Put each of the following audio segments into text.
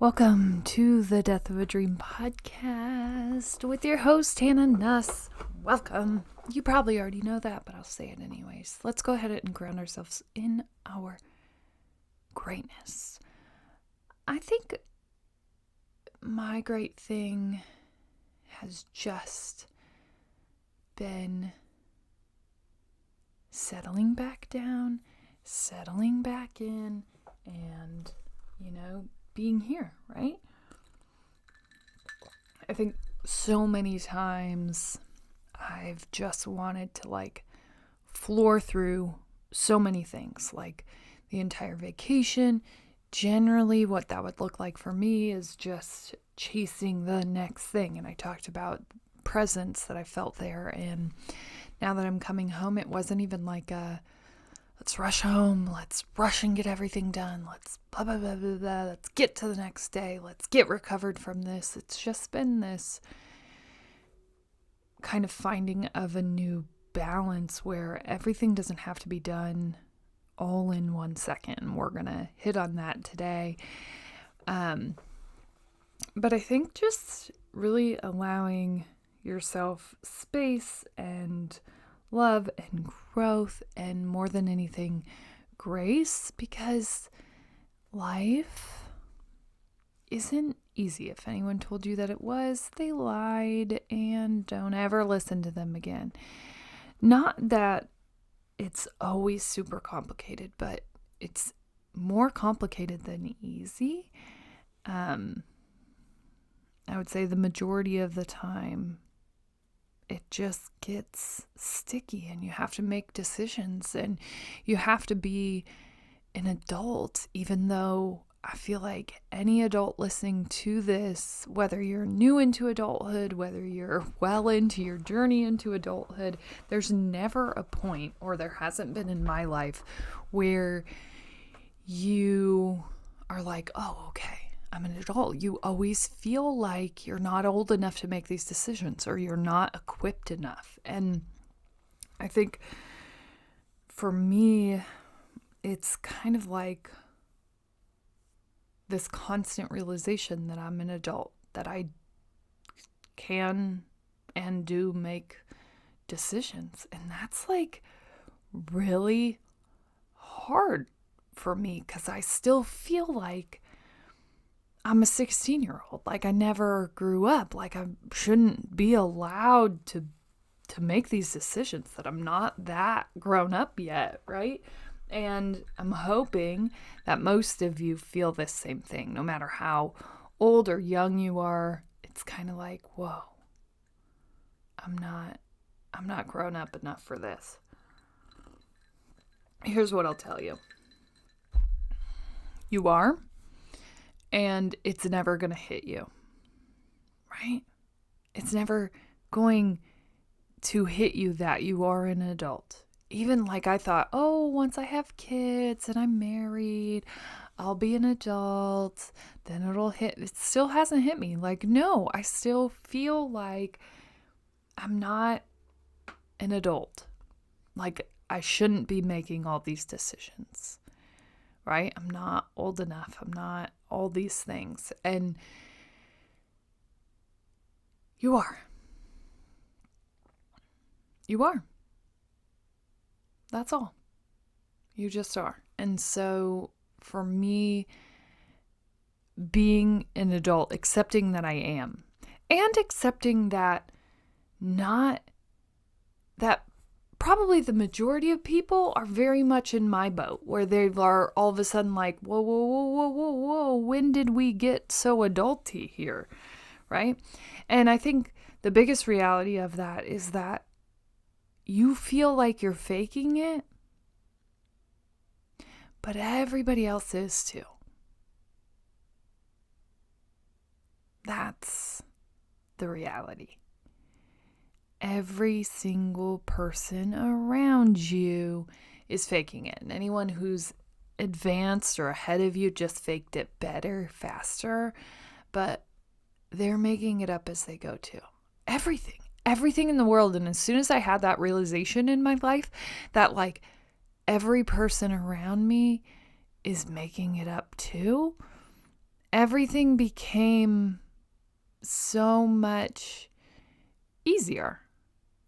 Welcome to the Death of a Dream podcast with your host, Hanna Nuss. Welcome. You probably already know that, but I'll say it anyways. Let's go ahead and ground ourselves in our greatness. I think my great thing has just been settling back down, settling back in, and, being here, right? I think so many times I've just wanted to floor through so many things, like the entire vacation. Generally, what that would look like for me is just chasing the next thing. And I talked about presence that I felt there. And now that I'm coming home, it wasn't even like let's rush home, let's rush and get everything done, let's blah, blah, blah, blah, blah, let's get to the next day, let's get recovered from this. It's just been this kind of finding of a new balance where everything doesn't have to be done all in 1 second. We're going to hit on that today. But I think just really allowing yourself space and love and growth, and more than anything, grace, because life isn't easy. If anyone told you that it was, they lied, and don't ever listen to them again. Not that it's always super complicated, but it's more complicated than easy. I would say the majority of the time, it just gets sticky and you have to make decisions and you have to be an adult, even though I feel like any adult listening to this, whether you're new into adulthood, whether you're well into your journey into adulthood, there's never a point, or there hasn't been in my life, where you are like, oh, okay, I'm an adult. You always feel like you're not old enough to make these decisions, or you're not equipped enough. And I think for me, it's kind of like this constant realization that I'm an adult, that I can and do make decisions. And that's really hard for me, because I still feel like I'm a 16-year-old. I never grew up. I shouldn't be allowed to make these decisions, that I'm not that grown up yet, right? And I'm hoping that most of you feel this same thing, no matter how old or young you are. It's kind of like, whoa, I'm not grown up enough for this. Here's what I'll tell you. You are. And it's never going to hit you, right? It's never going to hit you that you are an adult. Even I thought, once I have kids and I'm married, I'll be an adult, then it'll hit. It still hasn't hit me. No, I still feel like I'm not an adult. I shouldn't be making all these decisions. Right? I'm not old enough. I'm not all these things. And you are. You are. That's all. You just are. And so for me, being an adult, accepting that I am, and accepting that probably the majority of people are very much in my boat, where they are all of a sudden like, whoa, whoa, whoa, whoa, whoa, whoa, when did we get so adulty here, right? And I think the biggest reality of that is that you feel like you're faking it, but everybody else is too. That's the reality. Every single person around you is faking it. And anyone who's advanced or ahead of you just faked it better, faster. But they're making it up as they go too. Everything in the world. And as soon as I had that realization in my life that every person around me is making it up too, everything became so much easier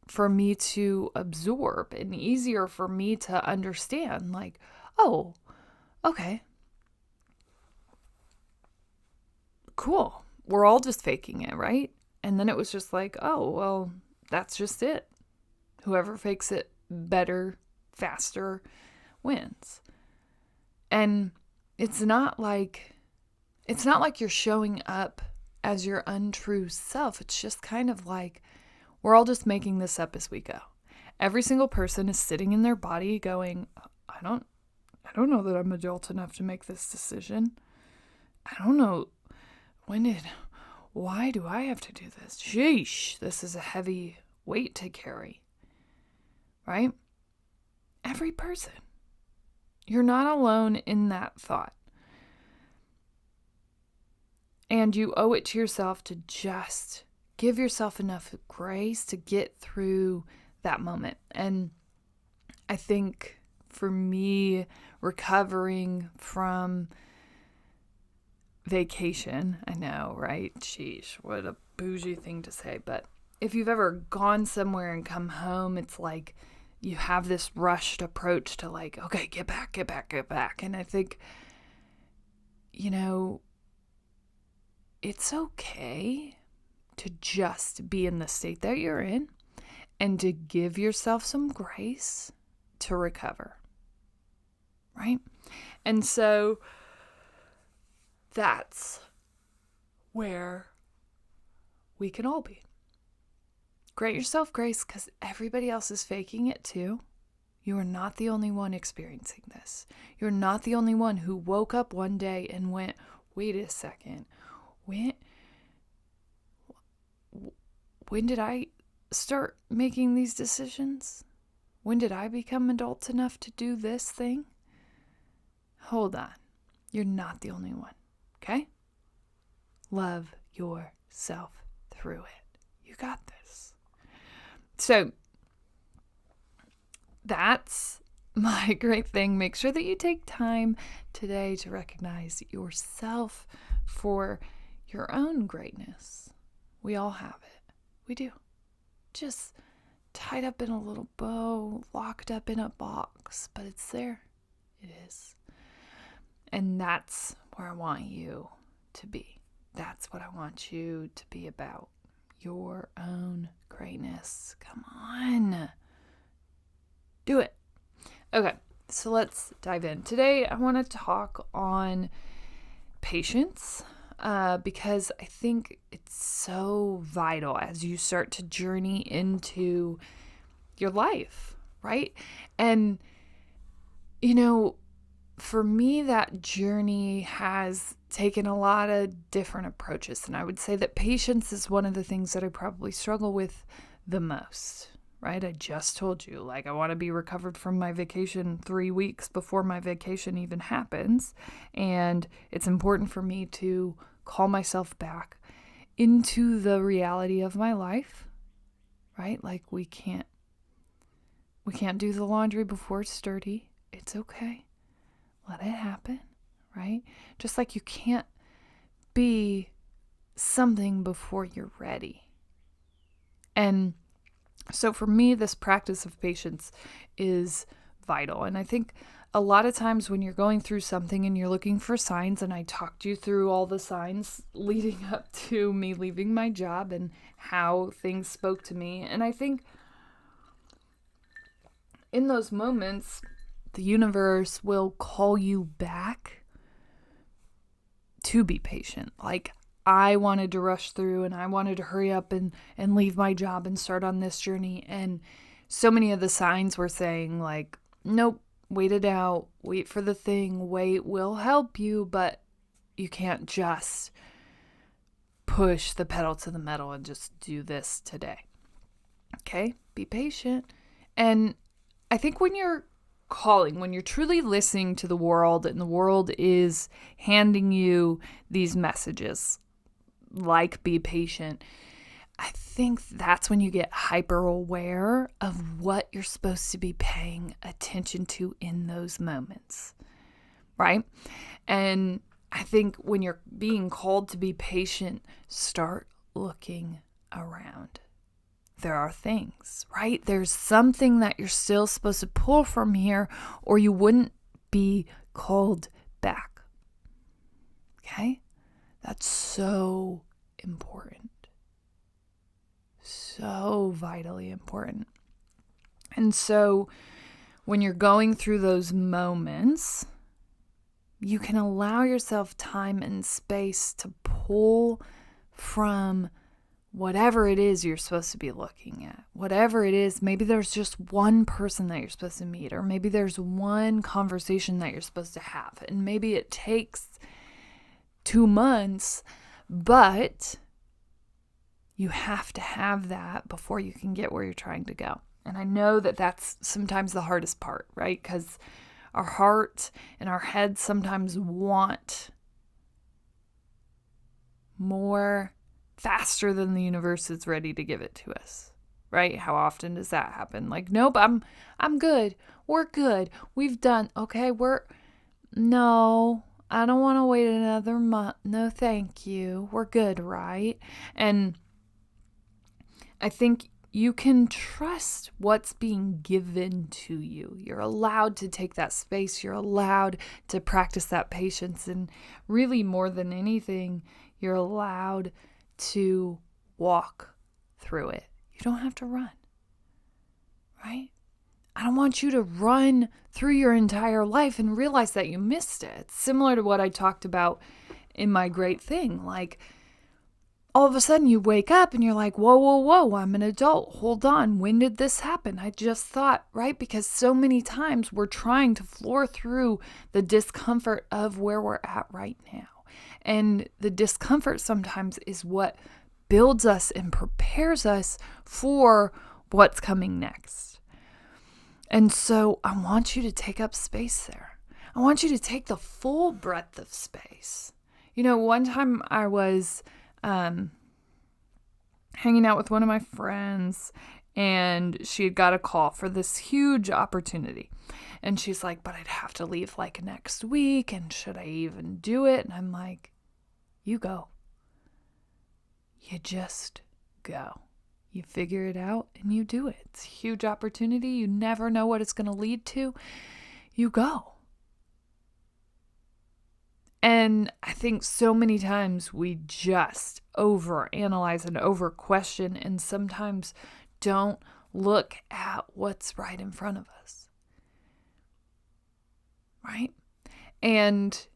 for me to absorb and easier for me to understand. Like, oh, okay, cool. We're all just faking it, right? And then it was just like, oh, well, that's just it. Whoever fakes it better, faster, wins. And it's not like you're showing up as your untrue self. It's just kind of like we're all just making this up as we go. Every single person is sitting in their body going, I don't know that I'm adult enough to make this decision. I don't know why do I have to do this? Sheesh, this is a heavy weight to carry. Right? Every person. You're not alone in that thought. And you owe it to yourself to just give yourself enough grace to get through that moment. And I think for me, recovering from vacation, I know, right? Sheesh, what a bougie thing to say. But if you've ever gone somewhere and come home, it's like you have this rushed approach to like, okay, get back. And I think, it's okay to just be in the state that you're in and to give yourself some grace to recover, right? And so that's where we can all be. Grant yourself grace because everybody else is faking it too. You are not the only one experiencing this. You're not the only one who woke up one day and went, wait a second, when did I start making these decisions? When did I become adult enough to do this thing? Hold on. You're not the only one, okay? Love yourself through it. You got this. So that's my great thing. Make sure that you take time today to recognize yourself for your own greatness. We all have it. We do. Just tied up in a little bow, locked up in a box, but it's there. It is. And that's where I want you to be. That's what I want you to be about. Your own greatness. Come on. Do it. Okay, so let's dive in. Today, I want to talk on patience because I think it's so vital as you start to journey into your life, right? And, for me, that journey has taken a lot of different approaches. And I would say that patience is one of the things that I probably struggle with the most, right? I just told you, I want to be recovered from my vacation 3 weeks before my vacation even happens. And it's important for me to call myself back into the reality of my life, right? We can't do the laundry before it's dirty. It's okay. Let it happen, right? Just like you can't be something before you're ready. And so for me, this practice of patience is vital. And I think a lot of times when you're going through something and you're looking for signs, and I talked you through all the signs leading up to me leaving my job and how things spoke to me. And I think in those moments, the universe will call you back to be patient. I wanted to rush through and I wanted to hurry up and leave my job and start on this journey. And so many of the signs were saying nope, wait it out, wait for the thing, wait, we'll help you, but you can't just push the pedal to the metal and just do this today. Okay? Be patient. And I think when you're truly listening to the world and the world is handing you these messages, be patient, I think that's when you get hyper aware of what you're supposed to be paying attention to in those moments, right? And I think when you're being called to be patient, start looking around. There are things, right? There's something that you're still supposed to pull from here, or you wouldn't be called back. Okay? That's so important. So vitally important. And so when you're going through those moments, you can allow yourself time and space to pull from whatever it is you're supposed to be looking at. Whatever it is, maybe there's just one person that you're supposed to meet, or maybe there's one conversation that you're supposed to have. And maybe it takes 2 months, but you have to have that before you can get where you're trying to go. And I know that that's sometimes the hardest part, right? Because our heart and our head sometimes want more faster than the universe is ready to give it to us, right? How often does that happen? Like, nope, I'm good. We're good. We've done, okay, no, I don't want to wait another month. No, thank you. We're good, right? And I think you can trust what's being given to you. You're allowed to take that space. You're allowed to practice that patience. And really, more than anything, you're allowed to walk through it. You don't have to run, right? I don't want you to run through your entire life and realize that you missed it. It's similar to what I talked about in my great thing. Like, all of a sudden you wake up and you're like, whoa, I'm an adult. Hold on. When did this happen? I just thought, right? Because so many times we're trying to floor through the discomfort of where we're at right now. And the discomfort sometimes is what builds us and prepares us for what's coming next. And so I want you to take up space there. I want you to take the full breadth of space. You know, one time I was hanging out with one of my friends, and she had got a call for this huge opportunity. And she's like, but I'd have to leave like next week, and should I even do it? And I'm like, you go. You just go. You figure it out and you do it. It's a huge opportunity. You never know what it's going to lead to. You go. And I think so many times we just overanalyze and over-question and sometimes don't look at what's right in front of us. Right? And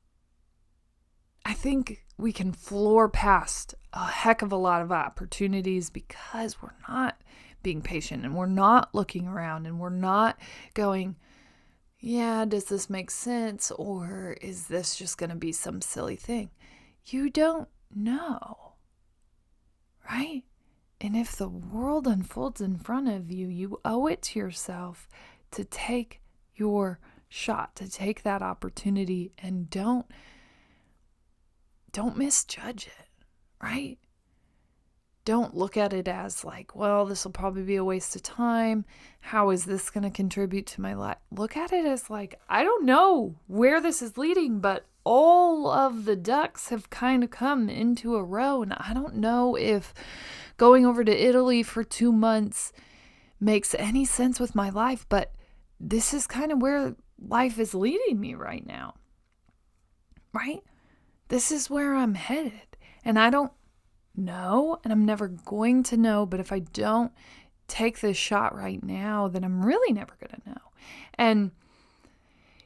I think we can floor past a heck of a lot of opportunities because we're not being patient and we're not looking around and we're not going, yeah, does this make sense? Or is this just going to be some silly thing? You don't know, right? And if the world unfolds in front of you, you owe it to yourself to take your shot, to take that opportunity, and don't misjudge it, right? Don't look at it as like, well, this will probably be a waste of time. How is this going to contribute to my life? Look at it as like, I don't know where this is leading, but all of the ducks have kind of come into a row. And I don't know if going over to Italy for 2 months makes any sense with my life, but this is kind of where life is leading me right now, right? This is where I'm headed. And I don't know, and I'm never going to know, but if I don't take this shot right now, then I'm really never going to know. And,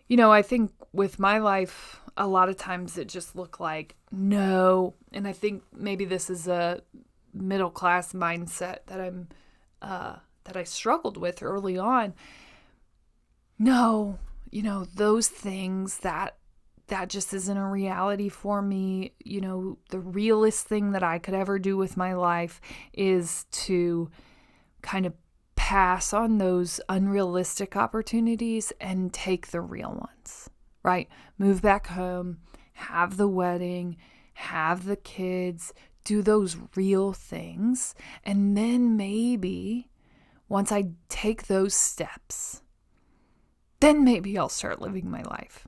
you know, I think with my life, a lot of times it just looked like no. And I think maybe this is a middle class mindset that I struggled with early on. No, you know, those things that just isn't a reality for me. You know, the realest thing that I could ever do with my life is to kind of pass on those unrealistic opportunities and take the real ones, right? Move back home, have the wedding, have the kids, do those real things. And then maybe once I take those steps, then maybe I'll start living my life.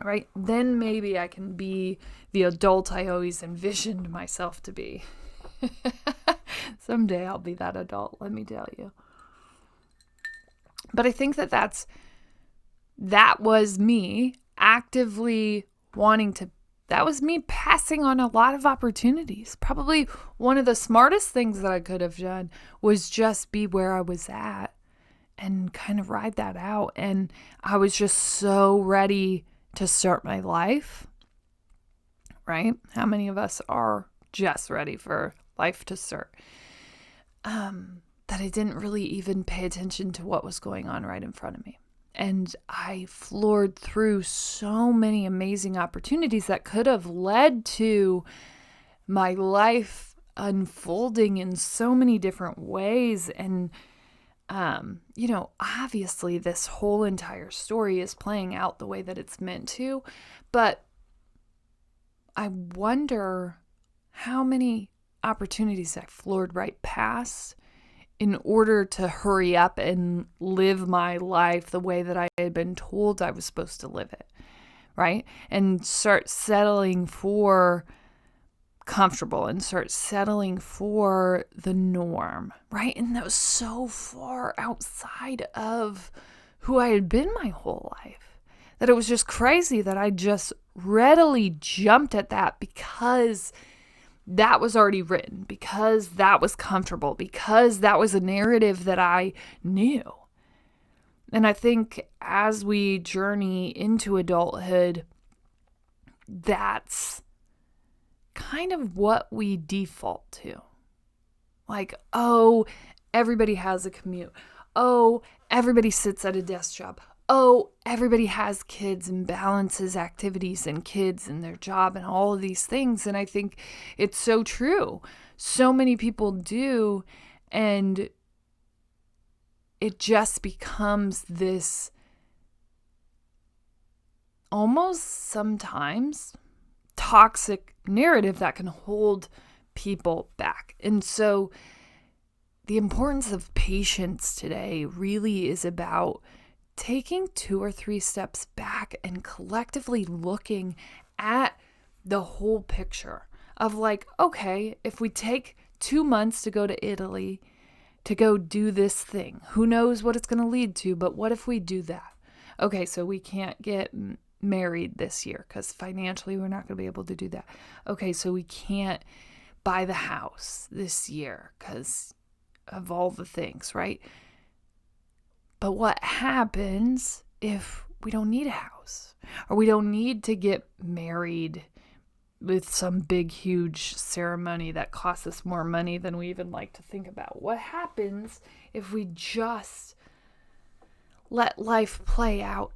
right? Then maybe I can be the adult I always envisioned myself to be. Someday I'll be that adult, let me tell you. But I think that was me actively that was me passing on a lot of opportunities. Probably one of the smartest things that I could have done was just be where I was at and kind of ride that out. And I was just so ready to start my life, right? How many of us are just ready for life to start? That I didn't really even pay attention to what was going on right in front of me. And I floored through so many amazing opportunities that could have led to my life unfolding in so many different ways. And, obviously this whole entire story is playing out the way that it's meant to. But I wonder how many opportunities I floored right past in order to hurry up and live my life the way that I had been told I was supposed to live it, right? And start settling for comfortable and start settling for the norm, right? And that was so far outside of who I had been my whole life that it was just crazy that I just readily jumped at that because that was already written, because that was comfortable, because that was a narrative that I knew. And I think as we journey into adulthood, that's kind of what we default to. Like, oh, everybody has a commute. Oh, everybody sits at a desk job. Oh, everybody has kids and balances activities and kids and their job and all of these things. And I think it's so true. So many people do. And it just becomes this almost sometimes toxic narrative that can hold people back. And so the importance of patience today really is about taking 2 or 3 steps back and collectively looking at the whole picture of like, okay, if we take 2 months to go to Italy to go do this thing, who knows what it's going to lead to, but what if we do that? Okay, so we can't get married this year because financially we're not going to be able to do that. Okay, so we can't buy the house this year because of all the things, right? But what happens if we don't need a house or we don't need to get married with some big, huge ceremony that costs us more money than we even like to think about? What happens if we just let life play out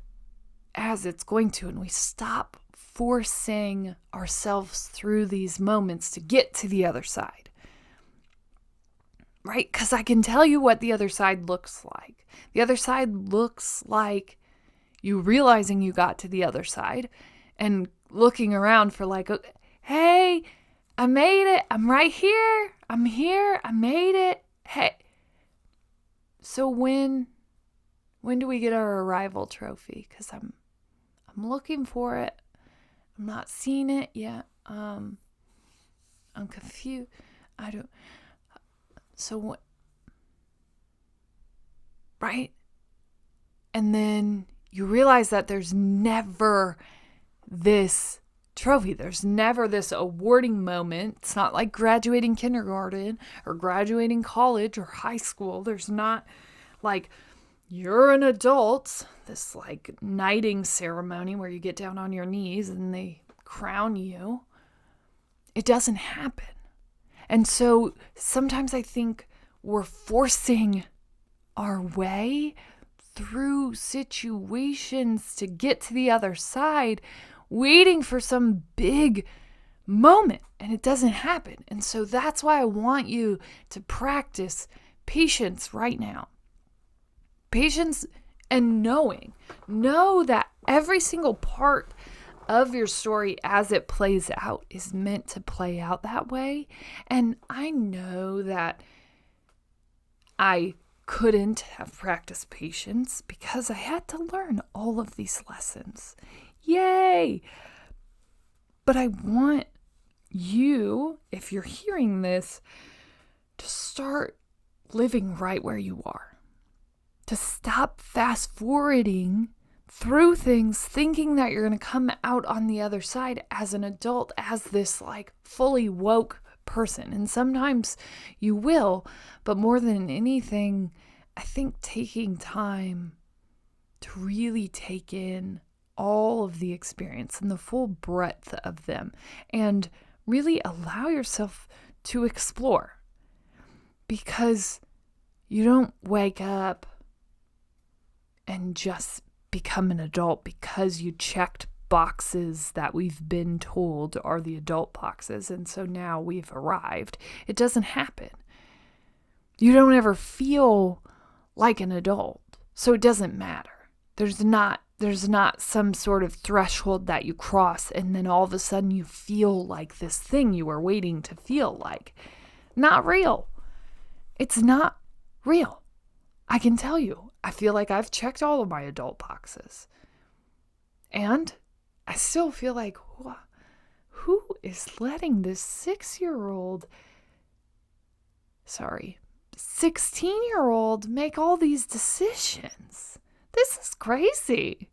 as it's going to and we stop forcing ourselves through these moments to get to the other side? Right? Because I can tell you what the other side looks like. The other side looks like you realizing you got to the other side and looking around for like, hey, I made it. I'm right here. I'm here. I made it. Hey. So when do we get our arrival trophy? Because I'm looking for it. I'm not seeing it yet. I'm confused. So, right? And then you realize that there's never this trophy. There's never this awarding moment. It's not like graduating kindergarten or graduating college or high school. There's not like, you're an adult, this like knighting ceremony where you get down on your knees and they crown you. It doesn't happen. And so sometimes I think we're forcing our way through situations to get to the other side, waiting for some big moment, and it doesn't happen. And so that's why I want you to practice patience right now. Patience and know that every single part of your story as it plays out is meant to play out that way. And I know that I couldn't have practiced patience because I had to learn all of these lessons Yay! But I want you, if you're hearing this, to start living right where you are. To stop fast forwarding through things, thinking that you're going to come out on the other side as an adult, as this like fully woke person. And sometimes you will, but more than anything, I think taking time to really take in all of the experience and the full breadth of them and really allow yourself to explore, because you don't wake up and just become an adult because you checked boxes that we've been told are the adult boxes, and so now we've arrived. It doesn't happen. You don't ever feel like an adult, so it doesn't matter. There's not some sort of threshold that you cross and then all of a sudden you feel like this thing you were waiting to feel like. Not real. It's not real. I can tell you, I feel like I've checked all of my adult boxes. And I still feel like, who is letting this 16-year-old make all these decisions? This is crazy,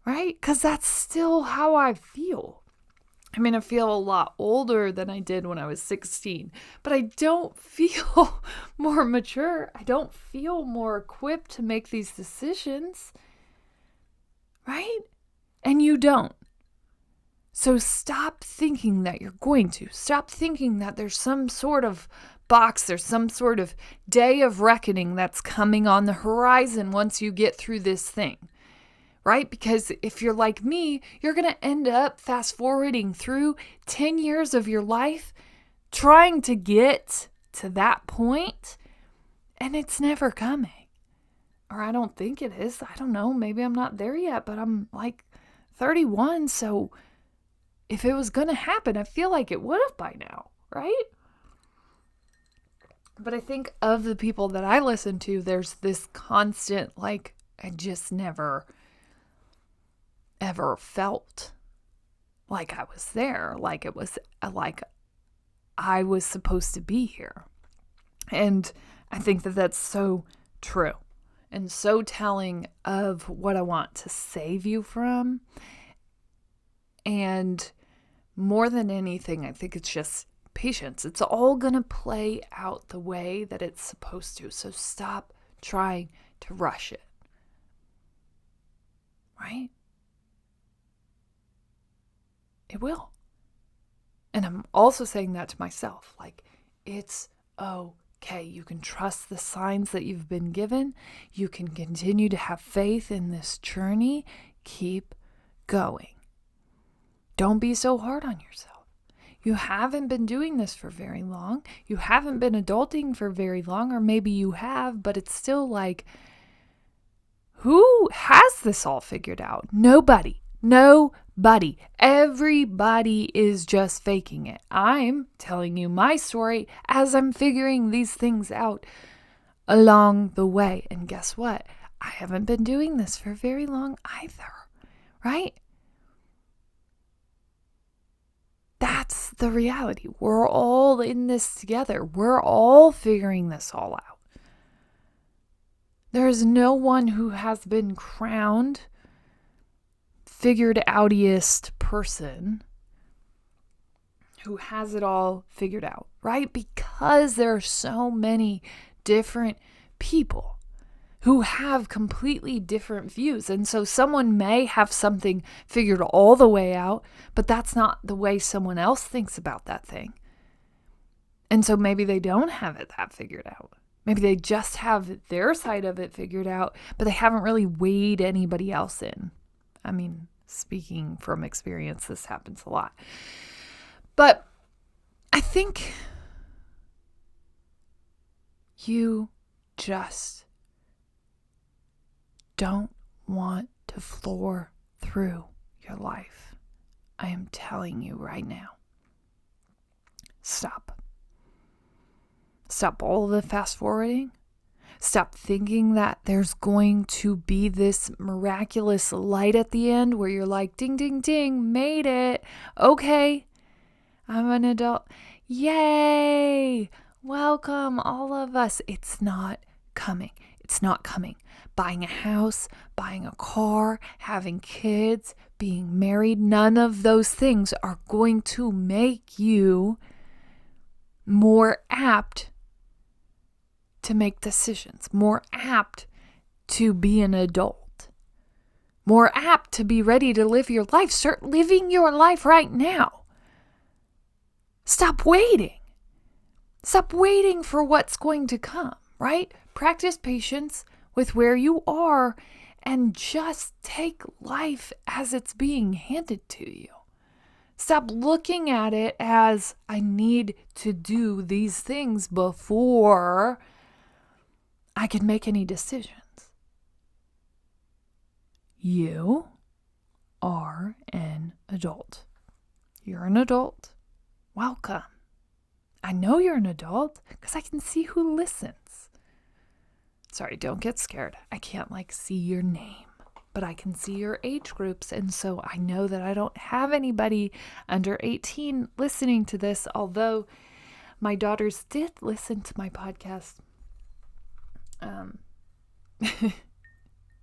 right? Because that's still how I feel. I mean, I feel a lot older than I did when I was 16, but I don't feel more mature. I don't feel more equipped to make these decisions, right? And you don't. So stop thinking that you're going to. Stop thinking that there's some sort of box, there's some sort of day of reckoning that's coming on the horizon once you get through this thing. Right? Because if you're like me, you're going to end up fast forwarding through 10 years of your life trying to get to that point, and it's never coming. Or I don't think it is. I don't know. Maybe I'm not there yet, but I'm like 31. So if it was going to happen, I feel like it would have by now, right? But I think of the people that I listen to, there's this constant, like, I just never ever felt like I was there, like it was like I was supposed to be here. And I think that that's so true and so telling of what I want to save you from. And more than anything, I think it's just patience. It's all going to play out the way that it's supposed to. So stop trying to rush it. Right? It will. And I'm also saying that to myself. Like, it's okay. You can trust the signs that you've been given. You can continue to have faith in this journey. Keep going. Don't be so hard on yourself. You haven't been doing this for very long. You haven't been adulting for very long, or maybe you have, but it's still like, who has this all figured out? Nobody. Everybody is just faking it. I'm telling you my story as I'm figuring these things out along the way. And guess what? I haven't been doing this for very long either, right? That's the reality. We're all in this together. We're all figuring this all out. There is no one who has been crowned figured outiest person who has it all figured out, right? Because there are so many different people who have completely different views. And so someone may have something figured all the way out, but that's not the way someone else thinks about that thing. And so maybe they don't have it that figured out. Maybe they just have their side of it figured out, but they haven't really weighed anybody else in. I mean, speaking from experience, this happens a lot. But I think you just don't want to floor through your life. I am telling you right now. Stop. Stop all the fast forwarding. Stop thinking that there's going to be this miraculous light at the end where you're like, ding, ding, ding, made it. Okay, I'm an adult. Yay! Welcome, all of us. It's not coming. It's not coming. Buying a house, buying a car, having kids, being married, none of those things are going to make you more apt to make decisions, more apt to be an adult, more apt to be ready to live your life. Start living your life right now. Stop waiting. Stop waiting for what's going to come, right? Practice patience with where you are and just take life as it's being handed to you. Stop looking at it as I need to do these things before I can make any decisions. You are an adult. You're an adult. Welcome. I know you're an adult because I can see who listens. Sorry, don't get scared. I can't see your name, but I can see your age groups. And so I know that I don't have anybody under 18 listening to this, although my daughters did listen to my podcast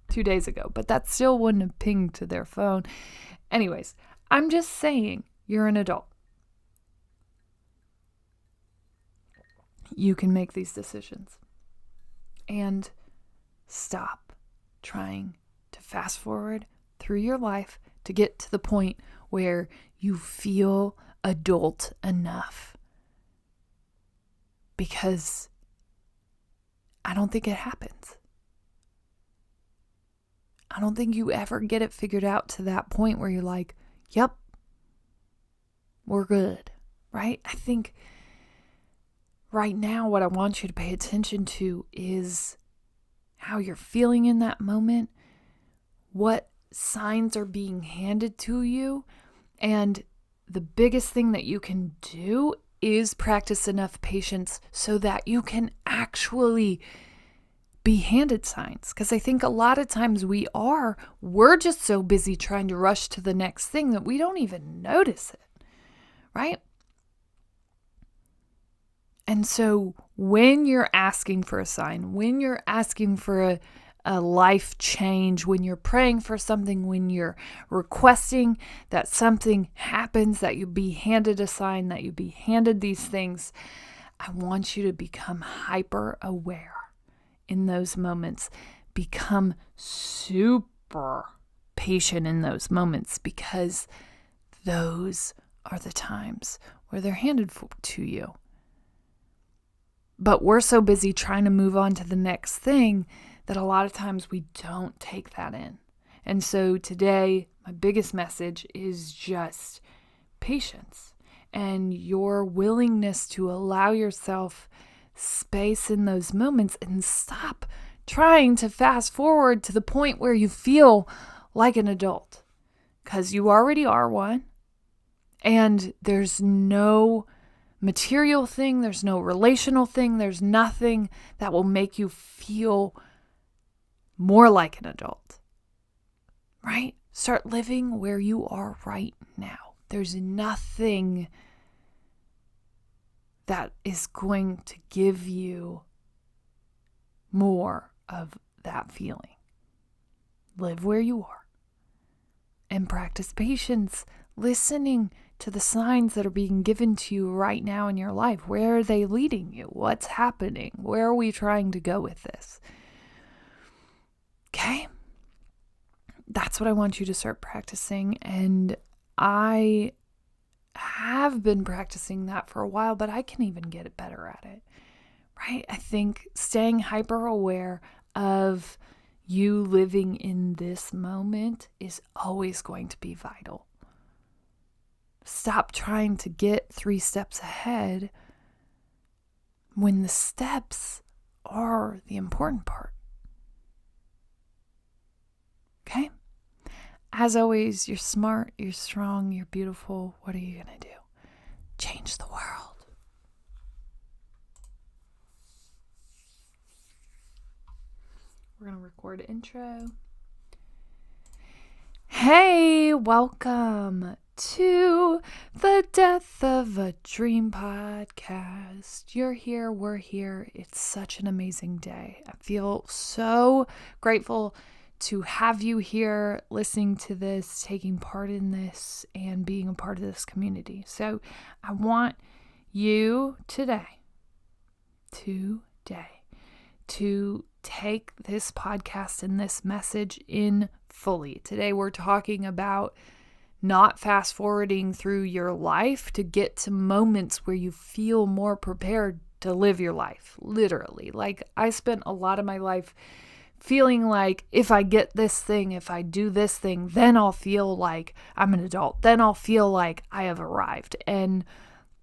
2 days ago, but that still wouldn't have pinged to their phone. Anyways, I'm just saying you're an adult. You can make these decisions and stop trying to fast forward through your life to get to the point where you feel adult enough, because I don't think it happens. I don't think you ever get it figured out to that point where you're like, yep, we're good, right? I think right now what I want you to pay attention to is how you're feeling in that moment, what signs are being handed to you, and the biggest thing that you can do is practice enough patience so that you can actually be handed signs. Because I think a lot of times we're just so busy trying to rush to the next thing that we don't even notice it, right? And so when you're asking for a sign, when you're asking for a life change, when you're praying for something, when you're requesting that something happens, that you be handed a sign, that you be handed these things, I want you to become hyper aware in those moments. Become super patient in those moments, because those are the times where they're handed to you. But we're so busy trying to move on to the next thing that a lot of times we don't take that in. And so today, my biggest message is just patience and your willingness to allow yourself space in those moments and stop trying to fast forward to the point where you feel like an adult, because you already are one, and there's no material thing, there's no relational thing, there's nothing that will make you feel more like an adult, right? Start living where you are right now. There's nothing that is going to give you more of that feeling. Live where you are and practice patience, listening to the signs that are being given to you right now in your life. Where are they leading you? What's happening? Where are we trying to go with this? Okay? That's what I want you to start practicing. And I have been practicing that for a while, but I can even get it better at it, right? I think staying hyper aware of you living in this moment is always going to be vital. Stop trying to get 3 steps ahead when the steps are the important part. Okay? As always, you're smart, you're strong, you're beautiful. What are you going to do? Change the world. We're going to record intro. Hey, welcome to the Death of a Dream podcast. You're here, we're here. It's such an amazing day. I feel so grateful to have you here listening to this, taking part in this, and being a part of this community. So I want you today to take this podcast and this message in fully. Today we're talking about not fast forwarding through your life to get to moments where you feel more prepared to live your life. Literally. Like, I spent a lot of my life feeling like if I get this thing, if I do this thing, then I'll feel like I'm an adult. Then I'll feel like I have arrived. And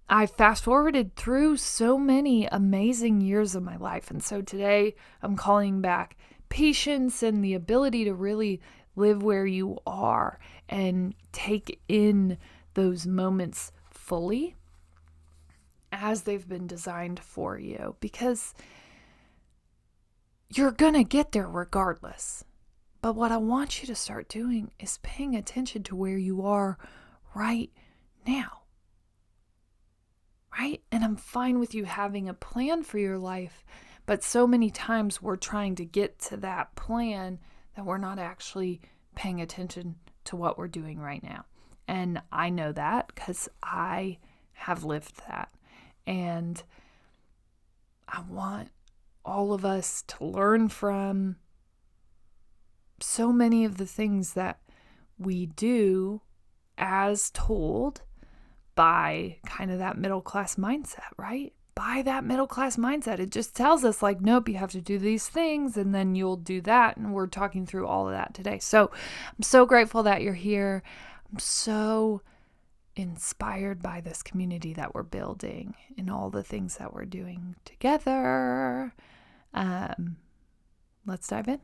I fast forwarded through so many amazing years of my life. And so today I'm calling back patience and the ability to really live where you are and take in those moments fully as they've been designed for you, because you're going to get there regardless. But what I want you to start doing is paying attention to where you are right now. Right? And I'm fine with you having a plan for your life, but so many times we're trying to get to that plan that we're not actually paying attention to what we're doing right now. And I know that because I have lived that. And I want all of us to learn from so many of the things that we do as told by kind of that middle class mindset, right? By that middle class mindset. It just tells us like, nope, you have to do these things and then you'll do that. And we're talking through all of that today. So I'm so grateful that you're here. I'm so inspired by this community that we're building and all the things that we're doing together. Let's dive in.